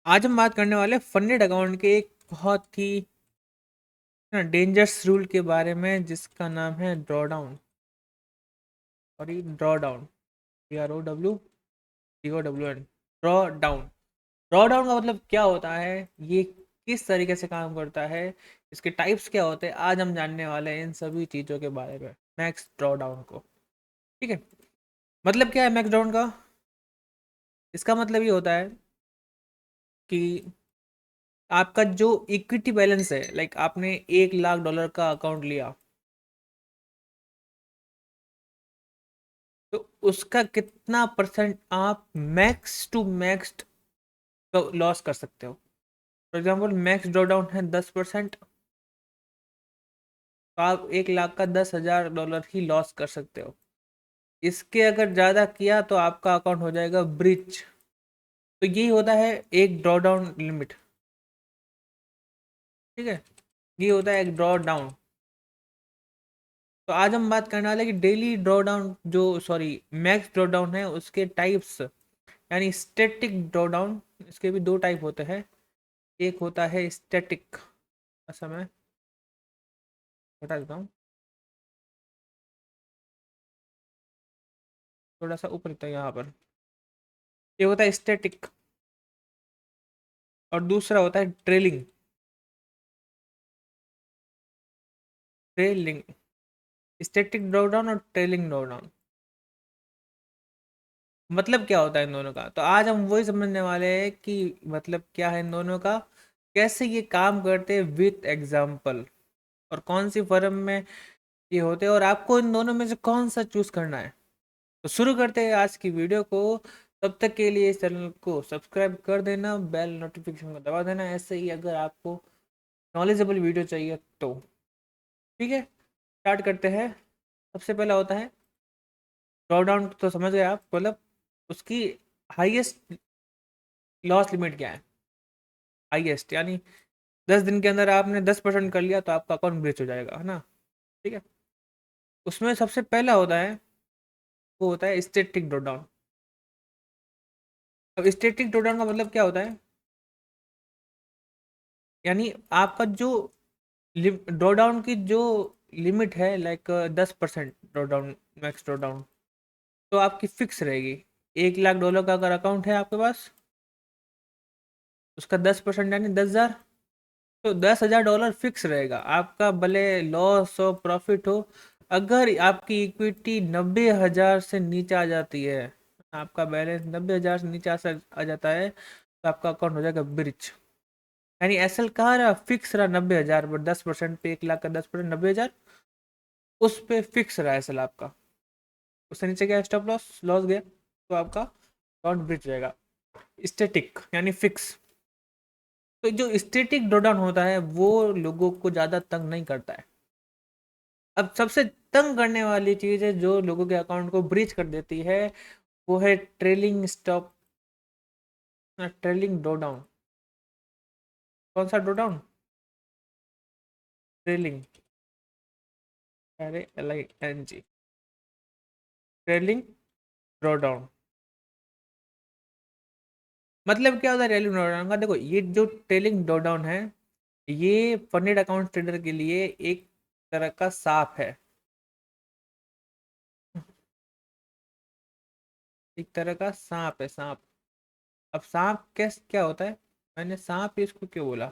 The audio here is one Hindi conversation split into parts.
आज हम बात करने वाले फंडेड अकाउंट के एक बहुत ही डेंजरस रूल के बारे में जिसका नाम है ड्रॉ डाउन। और ये draw down, DROW draw down. Draw down का मतलब क्या होता है, ये किस तरीके से काम करता है, इसके टाइप्स क्या होते हैं, आज हम जानने वाले हैं इन सभी चीज़ों के बारे में। मैक्स ड्रॉ डाउन को, ठीक है। मतलब क्या है मैक्स डाउन का? इसका मतलब ये होता है कि आपका जो इक्विटी बैलेंस है, लाइक आपने $1 लाख का अकाउंट लिया, तो उसका कितना परसेंट आप मैक्स टू मैक्स लॉस कर सकते हो। For example max draw down है 10%, तो आप 1 लाख का $10,000 ही लॉस कर सकते हो। इसके अगर ज़्यादा किया तो आपका अकाउंट हो जाएगा ब्रिच। तो यही होता है एक ड्रॉ डाउन लिमिट, ठीक है। ये होता है एक ड्रॉ डाउन। तो आज हम बात करने वाले कि डेली ड्रॉ डाउन जो सॉरी मैक्स ड्रॉ डाउन है उसके टाइप्स, यानी स्टैटिक ड्रॉ डाउन। इसके भी दो टाइप होते हैं। एक होता है स्टैटिक, समय हटा देता हूँ, थोड़ा सा ऊपर था यहाँ पर। ये होता है स्टैटिक, और दूसरा होता है trailing. Trailing, static draw down और ट्रेलिंग ड्रॉ डाउन, मतलब क्या होता है इन दोनों का। तो आज हम वही समझने वाले हैं कि मतलब क्या है इन दोनों का, कैसे ये काम करते हैं विथ एग्जाम्पल, और कौन सी फर्म में ये होते हैं, और आपको इन दोनों में से कौन सा चूज करना है। तो शुरू करते हैं आज की वीडियो को। तब तक के लिए इस चैनल को सब्सक्राइब कर देना, बेल नोटिफिकेशन को दबा देना, ऐसे ही अगर आपको नॉलेजेबल वीडियो चाहिए तो। ठीक है, स्टार्ट करते हैं। सबसे पहला होता है ड्रॉ डाउन, तो समझ गए आप, मतलब उसकी हाईएस्ट लॉस लिमिट क्या है। हाईएस्ट यानी 10 दिन के अंदर आपने 10% कर लिया तो आपका अकाउंट ब्रीच हो जाएगा, है ना। ठीक है, उसमें सबसे पहला होता है, वो होता है स्टैटिक ड्रॉ डाउन। अब स्टैटिक ड्रॉ डाउन का मतलब क्या होता है, यानी आपका जो ड्रॉ डाउन की जो लिमिट है, like 10% draw down, max draw down, तो आपकी फिक्स रहेगी। $1 लाख का अगर अकाउंट है आपके पास, उसका 10% यानी 10,000, तो $10,000 फिक्स रहेगा आपका, भले लॉस हो प्रॉफिट हो। अगर आपकी इक्विटी 90,000 से नीचे आ जाती है, आपका बैलेंस 90,000 से नीचे आ जाता है, तो आपका अकाउंट हो जाएगा ब्रिच। यानी एसएल कहाँ रहा, फिक्स रहा 90,000 पर, 10% पे 1 लाख का 10%, 90,000 उस पे फिक्स रहा एसएल आपका। उससे नीचे गया स्टॉप लॉस, लॉस गया, तो आपका अकाउंट ब्रिच रहेगा। स्टेटिक यानी फिक्स। तो जो स्टेटिक ड्रॉडाउन होता है वो लोगों को ज़्यादा तंग नहीं करता है। अब सबसे तंग करने वाली चीज़ है जो लोगों के अकाउंट को ब्रीच कर देती है, वो है ट्रेलिंग स्टॉप, ट्रेलिंग ड्रॉडाउन। कौन सा drawdown? Trailing, LING, trailing drawdown. मतलब क्या होता है ट्रेलिंग ड्रॉडाउन का? देखो, ये जो ट्रेलिंग ड्रॉडाउन है, ये फंडेड अकाउंट ट्रेडर के लिए एक तरह का सांप है। एक तरह का सांप है, सांप। अब सांप कैस क्या होता है, मैंने सांप इसको क्यों बोला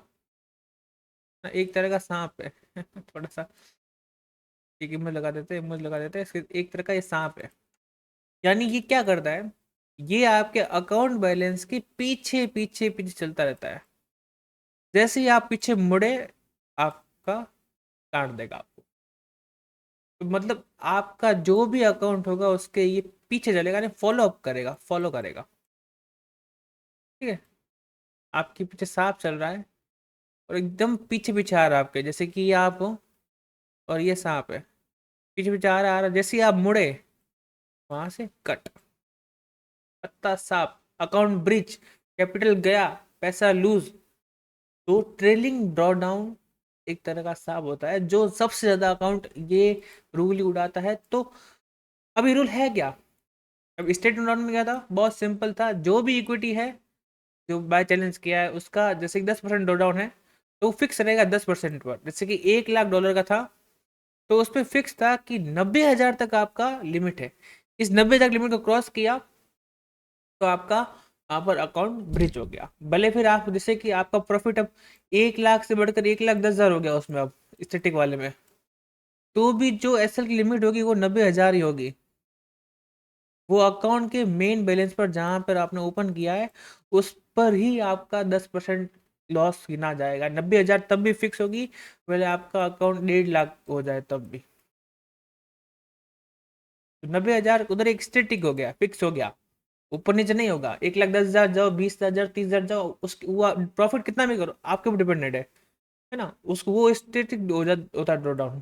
ना, एक तरह का सांप है। थोड़ा सा एक इमेज लगा देते हैं इसके, एक तरह का ये सांप है। यानी ये क्या करता है, ये आपके अकाउंट बैलेंस के पीछे पीछे पीछे चलता रहता है। जैसे ही आप पीछे मुड़े, आपका काट देगा आपको। तो मतलब आपका जो भी अकाउंट होगा उसके ये पीछे चलेगा, नहीं फॉलो अप करेगा, फॉलो करेगा। ठीक है, आपके पीछे सांप चल रहा है और एकदम पीछे पीछे आ रहा है आपके, जैसे कि ये आप हो और ये सांप है, पीछे पीछे आ रहा है, जैसे ही आप मुड़े वहां से कट, पत्ता साफ, अकाउंट ब्रिज, कैपिटल गया, पैसा लूज। तो ट्रेलिंग ड्रॉ डाउन एक तरह का सांप होता है जो सबसे ज्यादा अकाउंट ये रूल ही उड़ाता है। तो अभी रूल है क्या? अब स्टेट डाउन में क्या था, बहुत सिंपल था, जो भी इक्विटी है जो बाय चैलेंज किया है उसका जैसे कि 10% ड्रॉ डाउन है तो फिक्स रहेगा 10% पर। जैसे कि $1 लाख का था तो उस पर फिक्स था कि 90,000 तक आपका लिमिट है। इस 90,000 लिमिट को क्रॉस किया तो आपका वहाँ पर अकाउंट ब्रिज हो गया। भले फिर आप जैसे कि आपका प्रॉफिट अब 1 लाख से बढ़कर 1,10,000 हो गया उसमें, अब स्टेटिक वाले में, तो भी जो एसएल की लिमिट होगी वो 90,000 ही होगी। वो अकाउंट के मेन बैलेंस पर जहां पर आपने ओपन किया है उस पर ही आपका 10% लॉस गिना जाएगा। 90,000 तब भी फिक्स होगी भले आपका अकाउंट 1.5 लाख हो जाए तब भी। तो 90,000 उधर एक स्टेटिक हो गया, फिक्स हो गया, ऊपर नीचे नहीं होगा। 1,10,000 जाओ, 20,000, 30,000 जाओ, उसकी वो प्रॉफिट कितना भी करो आपके ऊपर डिपेंडेड है ना, उसको वो स्टेटिक होता है draw down.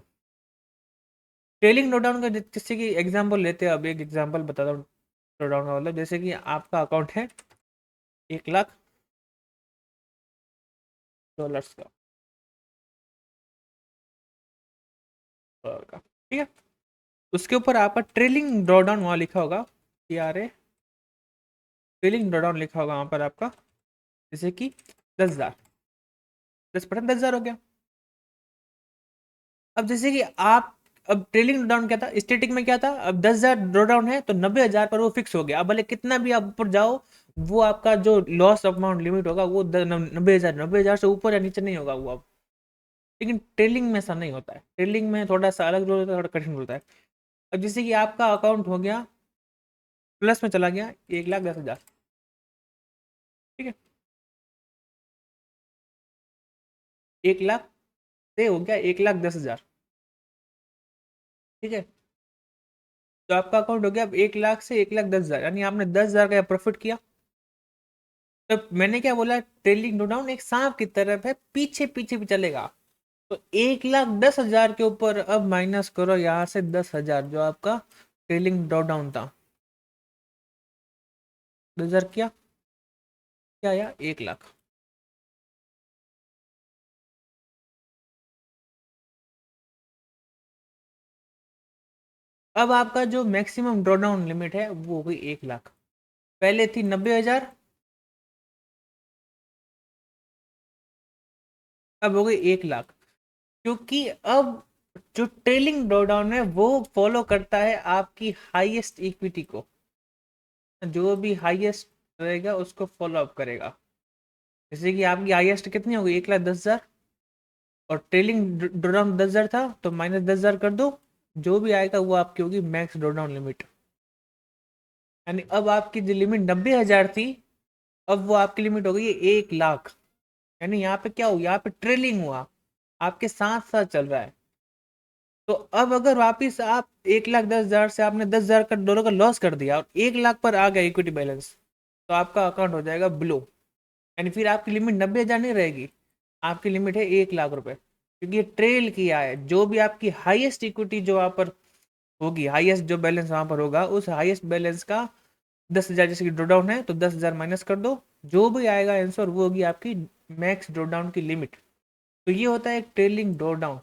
Trailing draw down का जैसे कि एग्जांपल लेते हैं, अब एक एग्जांपल बताता हूँ ड्रॉ डाउन का। मतलब जैसे कि आपका अकाउंट है $1 लाख का, डॉलर का, ठीक है। उसके ऊपर आपका ट्रेलिंग ड्रॉ डाउन वहाँ लिखा होगा, TRA ट्रेलिंग ड्रॉ डाउन लिखा होगा वहाँ पर आपका, जैसे कि 10,000, 10% 10,000 हो गया। अब जैसे कि आप, अब ट्रेलिंग डाउन क्या था, स्टेटिक में क्या था, अब 10,000 ड्रॉ डाउन है तो 90,000 पर वो फिक्स हो गया। अब भले कितना भी आप ऊपर जाओ वो आपका जो लॉस अमाउंट लिमिट होगा वो 90,000, 90,000 से ऊपर या नीचे नहीं होगा वो अब। लेकिन ट्रेलिंग में ऐसा नहीं होता है, ट्रेलिंग में थोड़ा सा अलग जो होता है, थोड़ा कठिन होता है। अब जैसे कि आपका अकाउंट हो गया प्लस में चला गया 1,10,000, ठीक है, 1 लाख से हो गया 1,10,000, ठीक है। तो आपका अकाउंट हो गया अब 1 लाख से 1,10,000, यानी आपने 10,000 का प्रॉफिट किया। तो मैंने क्या बोला, ट्रेलिंग नो डाउन एक सांप की तरफ है, पीछे पीछे भी चलेगा। तो 1,10,000 के ऊपर अब माइनस करो यहाँ से 10,000 जो आपका ट्रेलिंग ड्रॉ डाउन था। 10,000 क्या आया, 1 लाख। अब आपका जो मैक्सिमम ड्रॉ डाउन लिमिट है वो हो गई 1 लाख। पहले थी 90,000, अब हो गई 1 लाख। क्योंकि अब जो ट्रेलिंग ड्रॉ डाउन है वो फॉलो करता है आपकी हाईएस्ट इक्विटी को, जो भी हाईएस्ट रहेगा उसको फॉलो अप करेगा। जैसे कि आपकी हाईएस्ट कितनी होगी, 1,10,000, और ट्रेलिंग ड्रॉ डाउन 10,000 था तो -10,000 कर दो, जो भी आएगा वो आपकी होगी मैक्स ड्रॉ डाउन लिमिट। यानी अब आपकी जो लिमिट 90,000 थी, अब वो आपकी लिमिट हो गई है 1 लाख। यानी यहाँ पे क्या हो, यहाँ पे ट्रेलिंग हुआ, आपके साथ साथ चल रहा है। तो अब अगर वापिस आप 1,10,000 से आपने 10,000 का डॉलर का लॉस कर दिया और 1 लाख पर आ गया इक्विटी बैलेंस, तो आपका अकाउंट हो जाएगा ब्लो। यानी फिर आपकी लिमिट 90,000 नहीं रहेगी, आपकी लिमिट है 1 लाख रुपए, क्योंकि ये ट्रेल किया है। जो भी आपकी हाईएस्ट इक्विटी जो वहाँ पर होगी, हाईएस्ट जो बैलेंस वहाँ पर होगा, उस हाईएस्ट बैलेंस का 10,000, जैसे कि ड्रॉ डाउन है तो 10,000 माइनस कर दो, जो भी आएगा आंसर वो होगी आपकी मैक्स ड्रॉ डाउन की लिमिट। तो ये होता है एक ट्रेलिंग ड्रॉ डाउन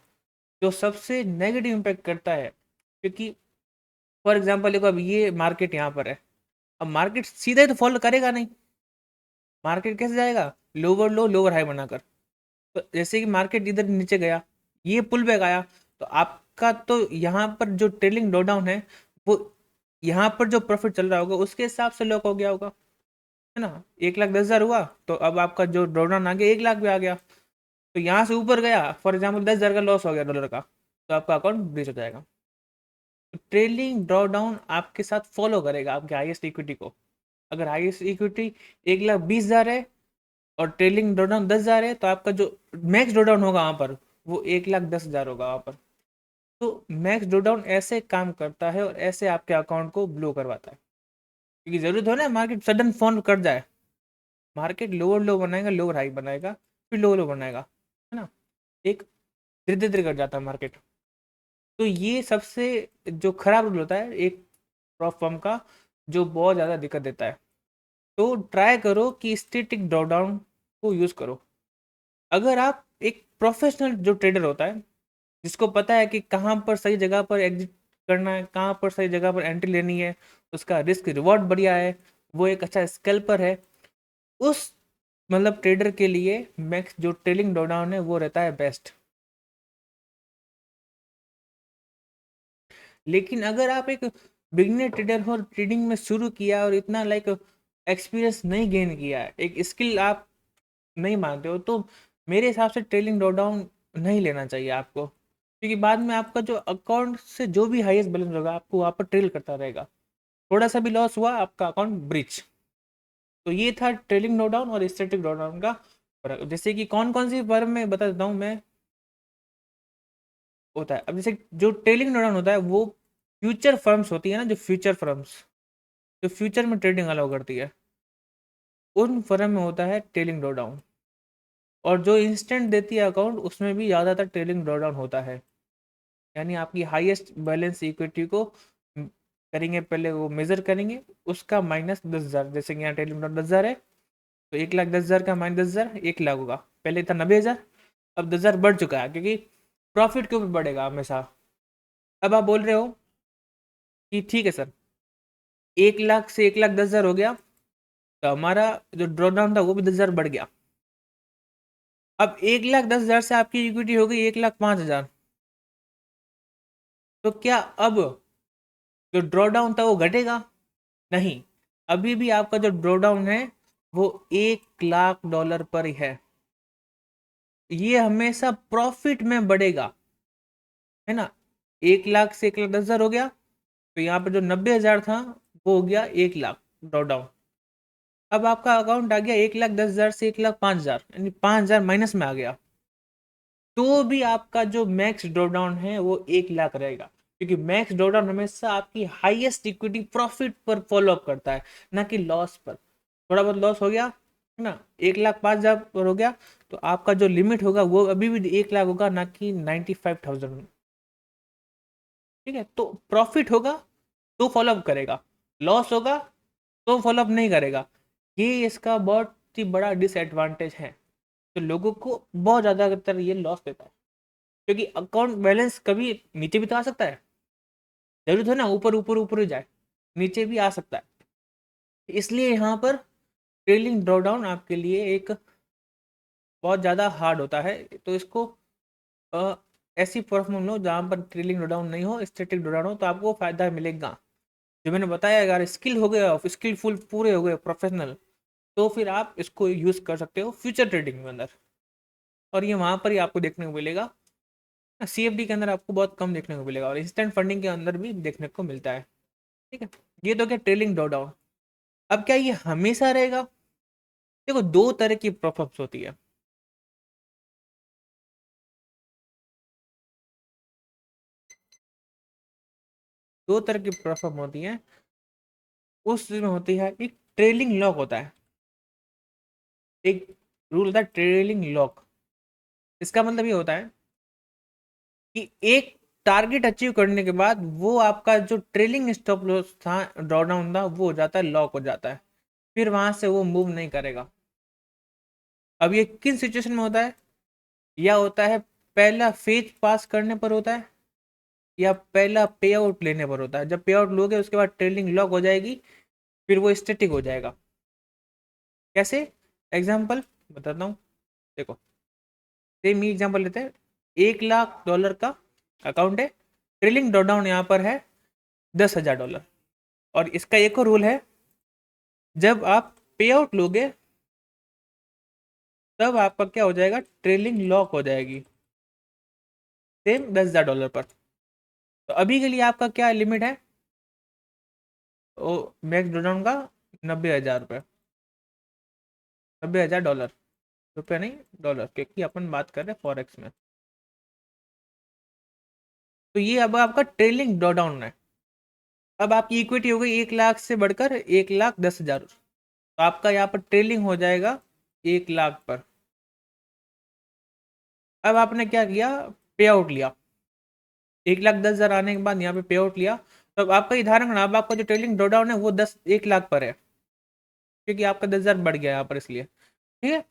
जो सबसे नेगेटिव इम्पैक्ट करता है। क्योंकि फॉर एग्जाम्पल देखो, अब ये मार्केट यहाँ पर है, अब मार्केट सीधे तो फॉलो करेगा नहीं, मार्केट कैसे जाएगा, लोअर लो लोअर हाई बनाकर। तो जैसे कि मार्केट इधर नीचे गया, ये पुल बैक आया, तो आपका तो यहाँ पर जो ट्रेलिंग ड्रॉ डाउन है वो यहाँ पर जो प्रॉफिट चल रहा होगा उसके हिसाब से लॉक हो गया होगा, है ना। 1,10,000 हुआ तो अब आपका जो ड्रॉ डाउन आ गया 1 लाख भी आ गया। तो यहाँ से ऊपर गया, फॉर एग्जाम्पल 10,000 का लॉस हो गया डॉलर का, तो आपका अकाउंट ब्रीच हो जाएगा। तो ट्रेलिंग ड्रॉ डाउन आपके साथ फॉलो करेगा आपके हाईएस्ट इक्विटी को। अगर हाईएस्ट इक्विटी 1,20,000 है और ट्रेलिंग ड्रॉ डाउन 10,000 है, तो आपका जो मैक्स ड्रॉ डाउन होगा वहां पर वो 1,10,000 होगा वहां पर। तो मैक्स ड्रॉ डाउन ऐसे काम करता है और ऐसे आपके अकाउंट को ब्लो करवाता है। क्योंकि जरूरत हो ना मार्केट सडन फॉल कर जाए, मार्केट लोअर लो बनाएगा, लोअर हाई बनाएगा, फिर लोअर लो बनाएगा, है ना, एक धीरे धीरे कर जाता है मार्केट। तो ये सबसे जो खराब रूल होता है एक प्रॉप फर्म का, जो बहुत ज़्यादा दिक्कत देता है। तो ट्राई करो कि स्टैटिक ड्रॉडाउन को यूज़ करो। अगर आप एक प्रोफेशनल जो ट्रेडर होता है, जिसको पता है कि कहाँ पर सही जगह पर एग्जिट करना है, कहाँ पर सही जगह पर एंट्री लेनी है, उसका रिस्क रिवॉर्ड बढ़िया है, वो एक अच्छा स्कैल्पर है, उस मतलब ट्रेडर के लिए मैक्स जो ट्रेलिंग ड्रॉडाउन है वो रहता है बेस्ट। लेकिन अगर आप एक बिगिनर ट्रेडर हो और ट्रेडिंग में शुरू किया और इतना लाइक एक्सपीरियंस नहीं गेन किया है, एक स्किल आप नहीं मानते हो, तो मेरे हिसाब से ट्रेलिंग ड्रॉडाउन नहीं लेना चाहिए आपको, क्योंकि बाद में आपका जो अकाउंट से जो भी हाईएस्ट बैलेंस होगा आपको वहाँ पर ट्रेल करता रहेगा, थोड़ा सा भी लॉस हुआ आपका अकाउंट ब्रिच। तो ये था ट्रेलिंग ड्रॉडाउन और स्टैटिक ड्रॉडाउन का फर्क। जैसे कि कौन कौन सी फर्म में बता देता हूँ मैं होता है। अब जैसे जो ट्रेलिंग ड्रॉडाउन होता है वो फ्यूचर फर्म्स होती है ना, जो फ्यूचर फर्म्स जो फ्यूचर में ट्रेडिंग अलाउ करती है, उन फर्म में होता है ट्रेलिंग ड्रॉडाउन। और जो इंस्टेंट देती है अकाउंट उसमें भी ज़्यादातर ट्रेलिंग ड्रॉडाउन होता है। यानी आपकी हाईएस्ट बैलेंस इक्विटी को करेंगे, पहले वो मेजर करेंगे, उसका माइनस 10,000। जैसे कि यहाँ ट्रेलिंग ड्रॉडाउन 10,000 है, तो 1,10,000 का माइनस 10,000 1 लाख होगा। पहले था 90,000, अब 10,000 बढ़ चुका है, क्योंकि प्रॉफिट के ऊपर बढ़ेगा हमेशा। अब आप बोल रहे हो कि ठीक है सर, 1 लाख से 1,10,000 हो गया, तो हमारा जो ड्रॉडाउन था वो भी 10,000 बढ़ गया। अब 1,10,000 से आपकी इक्विटी हो गई 1,05,000। तो क्या अब जो ड्रॉडाउन था वो घटेगा? नहीं, अभी भी आपका जो ड्रॉडाउन है वो $1,00,000 पर ही है। ये हमेशा प्रॉफिट में बढ़ेगा, है ना। 1 लाख से 1,10,000 हो गया, तो यहाँ पे जो 90,000 था वो हो गया 1 लाख ड्रॉडाउन। अब आपका अकाउंट आ गया 1,10,000 से 1,05,000, यानी 5,000 माइनस में आ गया। तो भी आपका जो मैक्स ड्रॉडाउन है वो 1 लाख रहेगा, क्योंकि मैक्स ड्रॉडाउन हमेशा आपकी हाईएस्ट इक्विटी प्रॉफिट पर फॉलो अप करता है, ना कि लॉस पर। थोड़ा बहुत लॉस हो गया है ना, 1,05,000 पर हो गया, तो आपका जो लिमिट होगा वो अभी भी 1 लाख होगा, ना कि 95,000। ठीक है, तो प्रॉफिट होगा तो फॉलो अप करेगा, लॉस होगा तो फॉलो अप नहीं करेगा। ये इसका बहुत ही बड़ा डिसएडवांटेज है, तो लोगों को बहुत ज़्यादातर ये लॉस देता है, क्योंकि अकाउंट बैलेंस कभी नीचे भी तो आ सकता है। जरूरत है ना ऊपर ऊपर ऊपर ही जाए, नीचे भी आ सकता है। इसलिए यहाँ पर ट्रेलिंग ड्रॉडाउन आपके लिए एक बहुत ज़्यादा हार्ड होता है। तो इसको अ, ऐसी परफॉर्म लो जहाँ पर ट्रेलिंग ड्रॉडाउन नहीं हो, स्टैटिक ड्रॉडाउन हो, तो आपको फायदा मिलेगा। जो मैंने बताया, अगर स्किल हो गए, स्किलफुल पूरे हो गए, प्रोफेशनल, तो फिर आप इसको यूज़ कर सकते हो फ्यूचर ट्रेडिंग में अंदर। और ये वहाँ पर ही आपको देखने को मिलेगा, सीएफडी के अंदर आपको बहुत कम देखने को मिलेगा, और इंस्टेंट फंडिंग के अंदर भी देखने को मिलता है। ठीक है, ये तो क्या ट्रेलिंग ड्रॉ डाउन। अब क्या ये हमेशा रहेगा? देखो, दो तरह की प्रॉब्लम्स होती है। दो तरह की प्रॉब्लम होती है। उसमें होती है, एक ट्रेलिंग लॉक होता है, एक रूल होता है ट्रेलिंग लॉक। इसका मतलब ये होता है कि एक टारगेट अचीव करने के बाद वो आपका जो ट्रेलिंग स्टॉप लॉस था, ड्रॉ डाउन था, वो हो जाता है, लॉक हो जाता है, फिर वहां से वो मूव नहीं करेगा। अब ये किन सिचुएशन में होता है? या होता है पहला फेज पास करने पर होता है, या पहला पे आउट लेने पर होता है। जब पे आउट लोगे उसके बाद ट्रेलिंग लॉक हो जाएगी, फिर वो स्टेटिक हो जाएगा। कैसे? एग्जाम्पल बताता हूँ, देखो, सेम ही एग्जाम्पल लेते हैं। $1,00,000 का अकाउंट है, ट्रेलिंग ड्रॉ डाउन यहाँ पर है $10,000। और इसका एक और रूल है, जब आप पे आउट लोगे तब आपका क्या हो जाएगा, ट्रेलिंग लॉक हो जाएगी, सेम $10,000 पर। तो अभी के लिए आपका क्या लिमिट है, वो मैक्स ड्रॉ डाउन का $90,000। $90,000, रुपये नहीं, डॉलर, क्योंकि अपन बात कर रहे हैं फॉरेक्स में। तो ये अब आपका ट्रेलिंग ड्रॉ डाउन है। अब आपकी इक्विटी हो गई 1 लाख से बढ़कर 1,10,000, तो आपका यहाँ पर ट्रेलिंग हो जाएगा 1 लाख पर। अब आपने क्या किया, पे आउट लिया, 1,10,000 आने के बाद यहाँ पे पे आउट लिया। तो अब आपका ये ध्यान रखना, अब आपका जो ट्रेलिंग ड्रॉ डाउन है वो 1 लाख पर है, क्योंकि आपका 10,000 बढ़ गया यहाँ पर, इसलिए। ठीक है,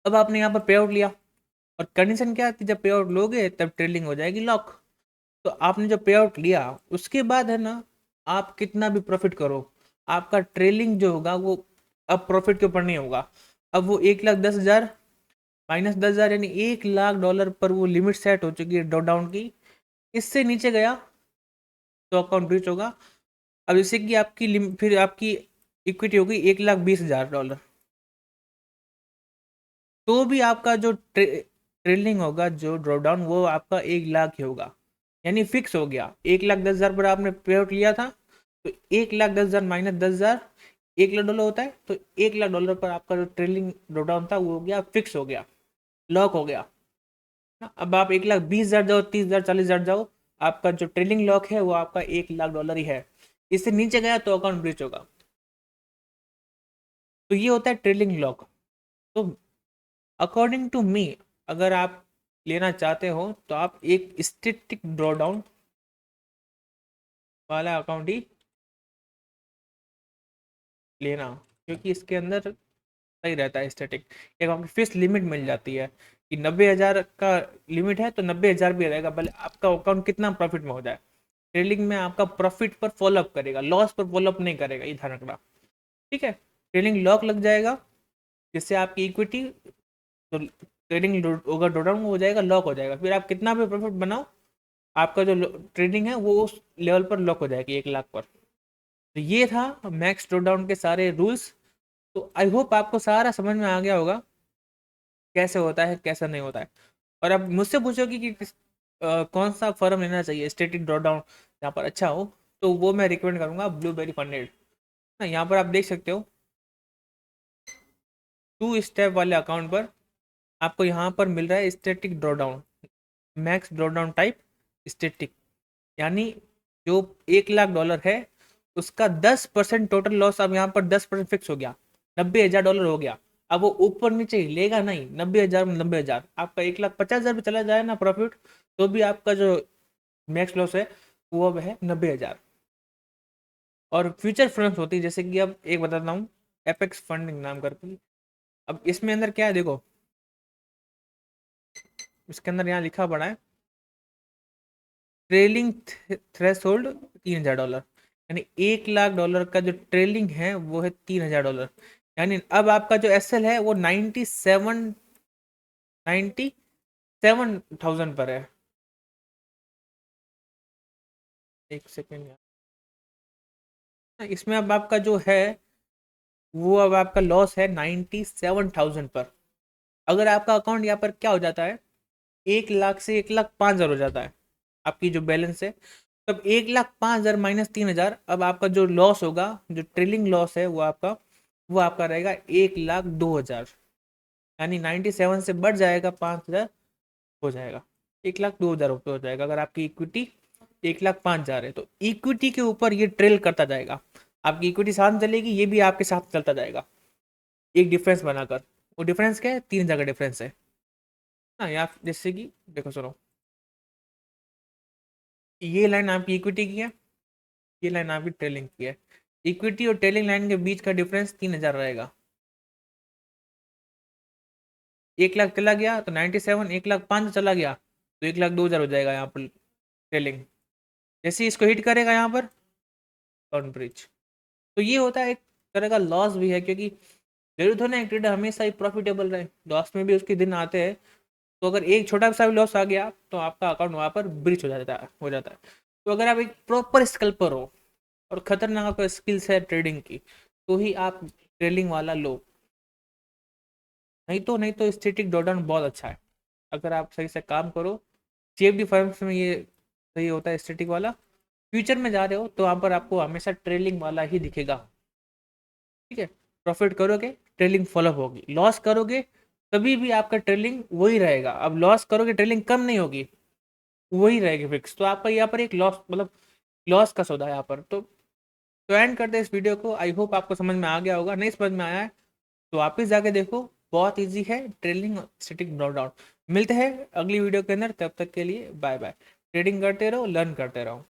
अब आपने यहाँ पर पे आउट लिया, और कंडीशन क्या थी, जब पे आउट लोगे तब ट्रेलिंग हो जाएगी लॉक। तो आपने जो पे आउट लिया उसके बाद है ना, आप कितना भी प्रॉफिट करो, आपका ट्रेलिंग जो होगा वो अब प्रॉफिट के ऊपर नहीं होगा, अब वो 1,10,000 -10,000 यानी $1,00,000 पर वो लिमिट सेट हो चुकी है ड्रॉ डाउन की। इससे नीचे गया तो अकाउंट ब्रीच होगा। अब इससे कि आपकी फिर आपकी इक्विटी होगी $1,20,000, तो भी आपका जो ट्रेलिंग होगा जो ड्रॉ डाउन वो आपका 1,00,000 ही होगा, यानी फिक्स हो गया। 1,10,000 पर आपने पे आउट लिया था, तो 1,10,000 -10,000 $1,00,000 होता है, तो $1,00,000 पर आपका जो ट्रेलिंग ड्रॉ डाउन था वो हो गया, फिक्स हो गया, लॉक हो गया ना। अब आप 1,20,000 जाओ, 30,000, 40,000 जाओ, आपका जो ट्रेलिंग लॉक है वो आपका $1,00,000 ही है। इससे नीचे गया तो अकाउंट ब्रीच होगा। तो ये होता है ट्रेलिंग लॉक। तो अकॉर्डिंग टू मी, अगर आप लेना चाहते हो तो आप एक स्टैटिक ड्रॉ डाउन वाला अकाउंट ही लेना, क्योंकि इसके अंदर सही रहता है स्टैटिक। एक आपकी फिक्स लिमिट मिल जाती है कि 90,000 का लिमिट है तो 90,000 भी रहेगा, भले आपका अकाउंट कितना प्रॉफिट में हो जाए। ट्रेडिंग में आपका प्रॉफिट पर फॉलोअप करेगा, लॉस पर फॉलोअप नहीं करेगा, ये ध्यान रखना। ठीक है, ट्रेडिंग लॉक लग जाएगा, जिससे आपकी इक्विटी तो ट्रेडिंग होगा ड्रॉ डाउन हो जाएगा, लॉक हो जाएगा। फिर आप कितना भी प्रॉफिट बनाओ, आपका जो ट्रेडिंग है वो उस लेवल पर लॉक हो जाएगी 1,00,000 पर। तो ये था मैक्स ड्रॉ डाउन के सारे रूल्स। तो आई होप आपको सारा समझ में आ गया होगा कैसे होता है कैसा नहीं होता है। और अब मुझसे पूछोगे कि कौन सा फर्म लेना चाहिए स्टैटिक ड्रॉ डाउन यहाँ पर अच्छा हो, तो वो मैं रिकमेंड करूँगा ब्लूबेरी फंडेड ना। यहाँ पर आप देख सकते हो 2 स्टेप वाले अकाउंट पर आपको यहाँ पर मिल रहा है static draw down, max draw down type static, यानी जो $1,00,000 है उसका 10% टोटल लॉस। अब यहाँ पर 10% फिक्स हो गया, $90,000 हो गया। अब वो ऊपर नीचे लेगा नहीं, 90,000 में 90,000, आपका 1,50,000 भी चला जाए ना प्रॉफिट, तो भी आपका जो मैक्स लॉस है वो अब है 90,000। और फ्यूचर फंड्स होती है, जैसे कि अब एक बताता हूँ, एपेक्स फंडिंग नाम करके। अब इसमें अंदर क्या है देखो, इसके अंदर यहाँ लिखा पड़ा है ट्रेलिंग थ्रेशोल्ड $3,000, यानी $1,00,000 का जो ट्रेलिंग है वो है $3,000। यानी अब आपका जो एसएल है वो 97,000 पर है। एक सेकेंड यार, इसमें अब आपका जो है वो अब आपका लॉस है 97,000 पर। अगर आपका अकाउंट यहाँ पर क्या हो जाता है, 1,00,000 से 1,05,000 हो जाता है आपकी जो बैलेंस है, तब 1,05,000 -3,000, अब आपका जो लॉस होगा, जो ट्रेलिंग लॉस है वो आपका रहेगा 1,02,000, यानी 97 से बढ़ जाएगा 5,000 हो जाएगा, 1,02,000 रुपये हो जाएगा। अगर आपकी इक्विटी 1,05,000 है तो इक्विटी के ऊपर ये ट्रेल करता जाएगा, आपकी इक्विटी साथ चलेगी, ये भी आपके साथ चलता जाएगा एक डिफरेंस बनाकर। वो डिफरेंस क्या है, 3,000 का डिफरेंस है ना। या जैसे कि देखो सुनो, ये लाइन आपकी इक्विटी की है, ये लाइन आपकी ट्रेलिंग की है। इक्विटी और ट्रेलिंग लाइन के बीच का डिफरेंस 3,000 रहेगा। 1,00,000 चला गया तो 97, 1,05,000 चला गया तो 1,02,000 हो जाएगा यहाँ पर ट्रेलिंग। जैसे ही इसको हिट करेगा यहाँ पर काउंट ब्रिज। तो ये होता है एक तरह का लॉस भी है, क्योंकि जरूरत हो ना एक ट्रेडर हमेशा ही प्रॉफिटेबल रहे, लॉस में भी उसके दिन आते हैं। तो अगर एक छोटा सा भी लॉस आ गया तो आपका अकाउंट वहाँ पर ब्रिच हो जाता है। तो अगर आप एक प्रॉपर स्कल्पर हो और खतरनाक आपका स्किल्स है ट्रेडिंग की, तो ही आप ट्रेलिंग वाला लो, नहीं तो स्टैटिक ड्रॉडाउन बहुत अच्छा है। अगर आप सही से काम करो, CFD फर्म्स में ये सही होता है स्टैटिक वाला। फ्यूचर में जा रहे हो तो वहाँ पर आपको हमेशा ट्रेलिंग वाला ही दिखेगा। ठीक है, प्रॉफिट करोगे ट्रेलिंग फॉलोअप होगी, लॉस करोगे तभी भी आपका ट्रेलिंग वही रहेगा। अब लॉस करोगे ट्रेलिंग कम नहीं होगी, वही रहेगी फिक्स। तो आपका यहाँ पर एक लॉस मतलब लॉस का सौदा है यहाँ पर। तो एंड करते हैं इस वीडियो को। आई होप आपको समझ में आ गया होगा, नहीं समझ में आया है तो वापस जाके देखो, बहुत इजी है ट्रेडिंग स्टैटिक डाउन। मिलते हैं अगली वीडियो के अंदर, तब तक के लिए बाय बाय। ट्रेडिंग करते रहो, लर्न करते रहो।